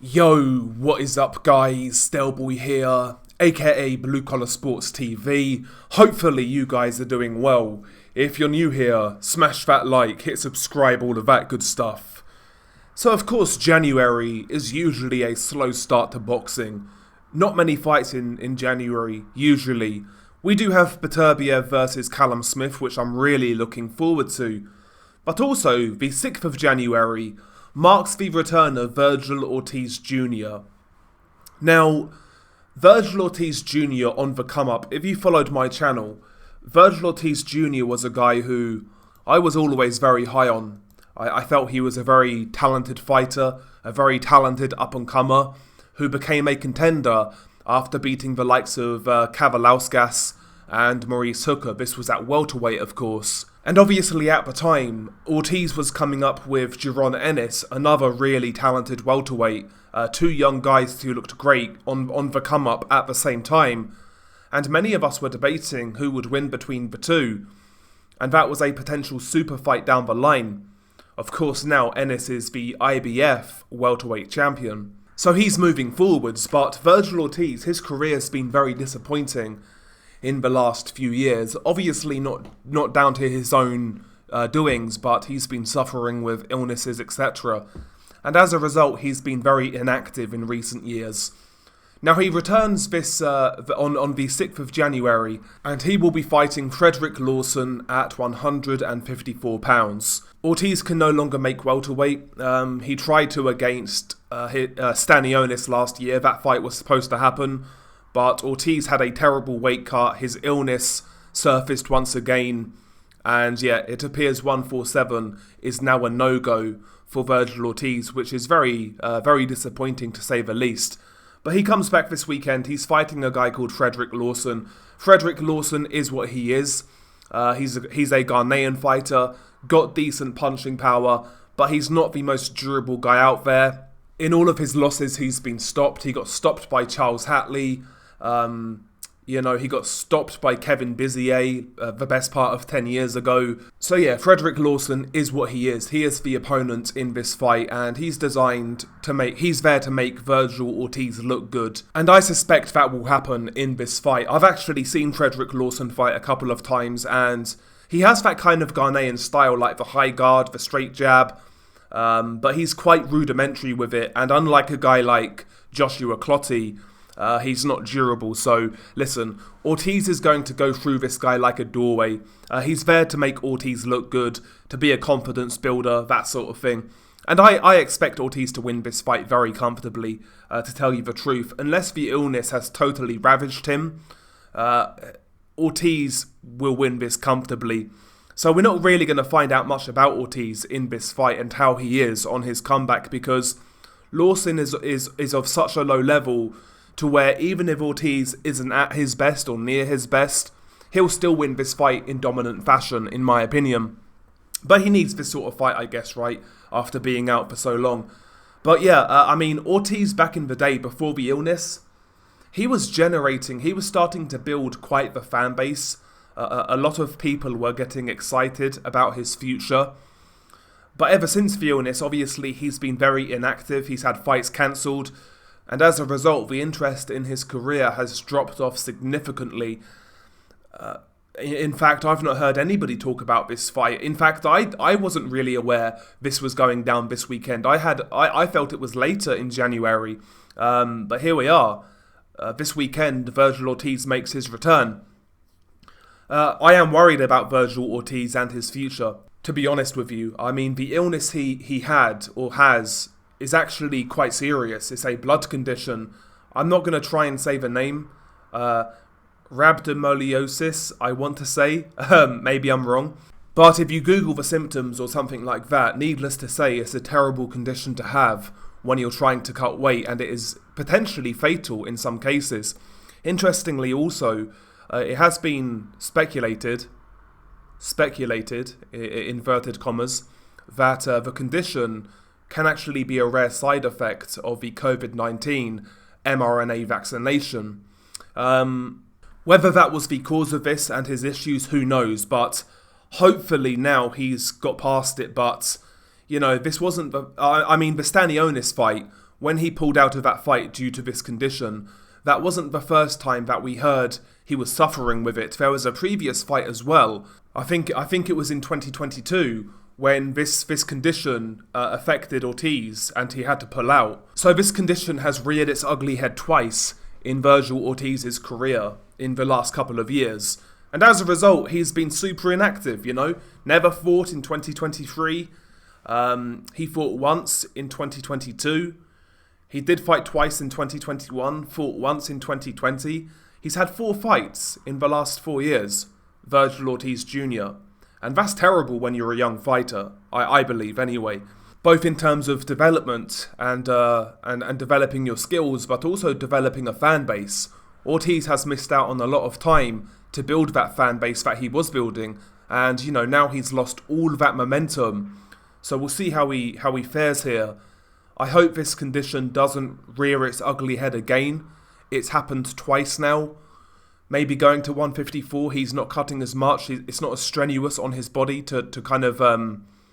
Yo, what is up guys, Stelboy here, aka Blue Collar Sports TV. Hopefully you guys are doing well. If you're new here, smash that like, hit subscribe, all of that good stuff. So of course January is usually a slow start to boxing. Not many fights in January, usually. We do have Beterbiev versus Callum Smith, which I'm really looking forward to. But also, the 6th of January marks the return of Vergil Ortiz Jr. Now, Vergil Ortiz Jr. on the come-up, if you followed my channel, Vergil Ortiz Jr. was a guy who I was always very high on. I felt he was a very talented fighter, a very talented up-and-comer, who became a contender after beating the likes of Kavalauskas and Maurice Hooker. This was at welterweight, of course. And obviously at the time, Ortiz was coming up with Jaron Ennis, another really talented welterweight. Two young guys who looked great on the come-up at the same time. And many of us were debating who would win between the two. And that was a potential super fight down the line. Of course now Ennis is the IBF welterweight champion. So he's moving forwards, but Vergil Ortiz, his career's been very disappointing in the last few years. Obviously not down to his own doings, but he's been suffering with illnesses, etc. And as a result, he's been very inactive in recent years. Now he returns this on the 6th of January, and he will be fighting Frederick Lawson at 154 pounds. Ortiz can no longer make welterweight. He tried to against Stanionis last year. That fight was supposed to happen, but Ortiz had a terrible weight cut. His illness surfaced once again, and yeah, it appears 147 is now a no-go for Vergil Ortiz, which is very disappointing to say the least. But he comes back this weekend. He's fighting a guy called Frederick Lawson. Frederick Lawson is what he is. He's a Ghanaian fighter, got decent punching power, but he's not the most durable guy out there. In all of his losses, he's been stopped. He got stopped by Charles Hatley. He got stopped by Kevin Bizier the best part of 10 years ago. So yeah, Frederick Lawson is what he is. He is the opponent in this fight, and he's there to make Vergil Ortiz look good. And I suspect that will happen in this fight. I've actually seen Frederick Lawson fight a couple of times, and he has that kind of Ghanaian style, like the high guard, the straight jab, but he's quite rudimentary with it, and unlike a guy like Joshua Clottey, he's not durable. So listen, Ortiz is going to go through this guy like a doorway. He's there to make Ortiz look good, to be a confidence builder, that sort of thing. And I expect Ortiz to win this fight very comfortably, to tell you the truth. Unless the illness has totally ravaged him, Ortiz will win this comfortably. So we're not really going to find out much about Ortiz in this fight and how he is on his comeback, because Lawson is of such a low level to where even if Ortiz isn't at his best or near his best, he'll still win this fight in dominant fashion, in my opinion. But he needs this sort of fight, I guess, right, after being out for so long. But yeah, Ortiz back in the day, before the illness, he was starting to build quite the fan base. A lot of people were getting excited about his future. But ever since the illness, obviously, he's been very inactive. He's had fights cancelled. And as a result, the interest in his career has dropped off significantly. In fact, I've not heard anybody talk about this fight. In fact, I wasn't really aware this was going down this weekend. I felt it was later in January. But here we are. This weekend, Vergil Ortiz makes his return. I am worried about Vergil Ortiz and his future, to be honest with you. I mean, the illness he had or has is actually quite serious. It's a blood condition. I'm not going to try and say the name. Rhabdomyolysis, I want to say. Maybe I'm wrong. But if you Google the symptoms or something like that, needless to say, it's a terrible condition to have when you're trying to cut weight, and it is potentially fatal in some cases. Interestingly also, it has been speculated, inverted commas, that the condition can actually be a rare side effect of the COVID-19 mRNA vaccination. Whether that was the cause of this and his issues, who knows, but hopefully now he's got past it. But, you know, this wasn't the... the Stanionis fight when he pulled out of that fight due to this condition, that wasn't the first time that we heard he was suffering with it. There was a previous fight as well. I think it was in 2022 when this condition affected Ortiz and he had to pull out. So this condition has reared its ugly head twice in Vergil Ortiz's career in the last couple of years. And as a result, he's been super inactive, Never fought in 2023. He fought once in 2022. He did fight twice in 2021, fought once in 2020. He's had 4 fights in the last 4 years, Vergil Ortiz Jr. And that's terrible when you're a young fighter, I believe anyway. Both in terms of development and developing your skills, but also developing a fan base. Ortiz has missed out on a lot of time to build that fan base that he was building. And, now he's lost all that momentum. So we'll see how he fares here. I hope this condition doesn't rear its ugly head again. It's happened twice now. Maybe going to 154, he's not cutting as much. It's not as strenuous on his body to kind of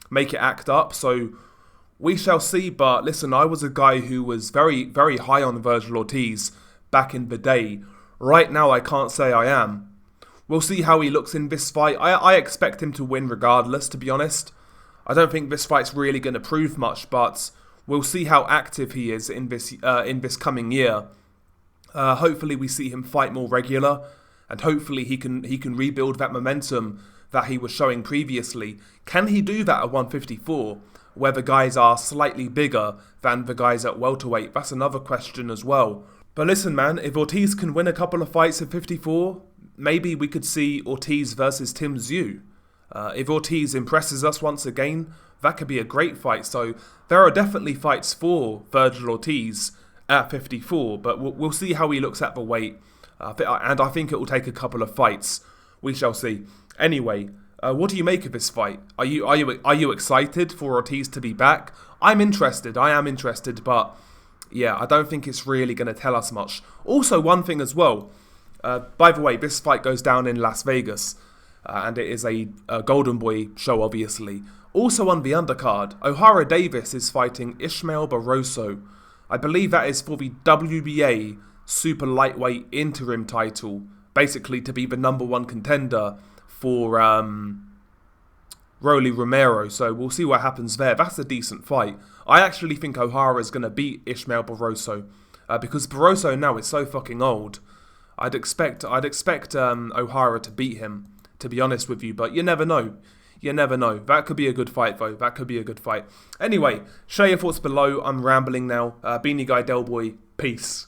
make it act up. So we shall see. But listen, I was a guy who was very, very high on Vergil Ortiz back in the day. Right now, I can't say I am. We'll see how he looks in this fight. I expect him to win regardless, to be honest. I don't think this fight's really going to prove much, but we'll see how active he is in this coming year. Hopefully we see him fight more regular, and hopefully he can rebuild that momentum that he was showing previously. Can he do that at 154, where the guys are slightly bigger than the guys at welterweight? That's another question as well. But listen, man, if Ortiz can win a couple of fights at 54, maybe we could see Ortiz versus Tim Tszyu. If Ortiz impresses us once again, that could be a great fight. So there are definitely fights for Vergil Ortiz at 54, but we'll see how he looks at the weight. And I think it will take a couple of fights. We shall see. Anyway, what do you make of this fight? Are you excited for Ortiz to be back? I'm interested. I am interested, but yeah, I don't think it's really going to tell us much. Also, one thing as well. By the way, this fight goes down in Las Vegas. And it is a Golden Boy show, obviously. Also on the undercard, Ohara Davis is fighting Ishmael Barroso. I believe that is for the WBA Super Lightweight Interim title. Basically to be the #1 contender for Rolly Romero. So we'll see what happens there. That's a decent fight. I actually think Ohara is going to beat Ishmael Barroso. Because Barroso now is so fucking old. I'd expect Ohara to beat him, to be honest with you, but you never know. You never know. That could be a good fight, though. That could be a good fight. Anyway, share your thoughts below. I'm rambling now. Beanie Guy Del Boy. Peace.